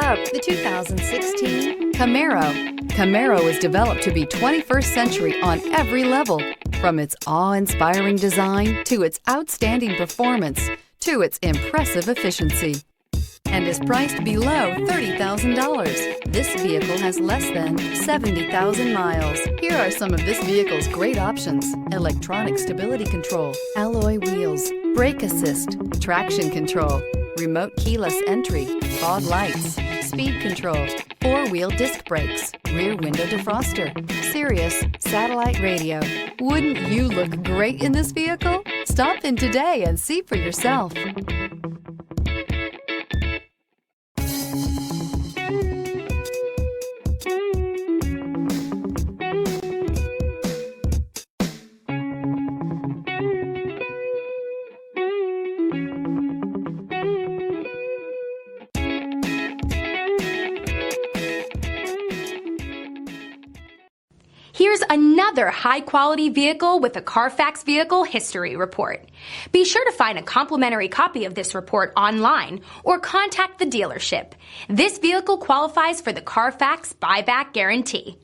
up the 2016 Camaro. Camaro is developed to be 21st century on every level, from its awe-inspiring design to its outstanding performance to its impressive efficiency, and is priced below $30,000. This vehicle has less than 70,000 miles. Here are some of this vehicle's great options: electronic stability control, alloy wheels, brake assist, traction control, remote keyless entry, fog lights, speed control, four-wheel disc brakes, rear window defroster, Sirius satellite radio. Wouldn't you look great in this vehicle? Stop in today and see for yourself. Here's another high-quality vehicle with a Carfax Vehicle History Report. Be sure to find a complimentary copy of this report online or contact the dealership. This vehicle qualifies for the Carfax Buyback Guarantee.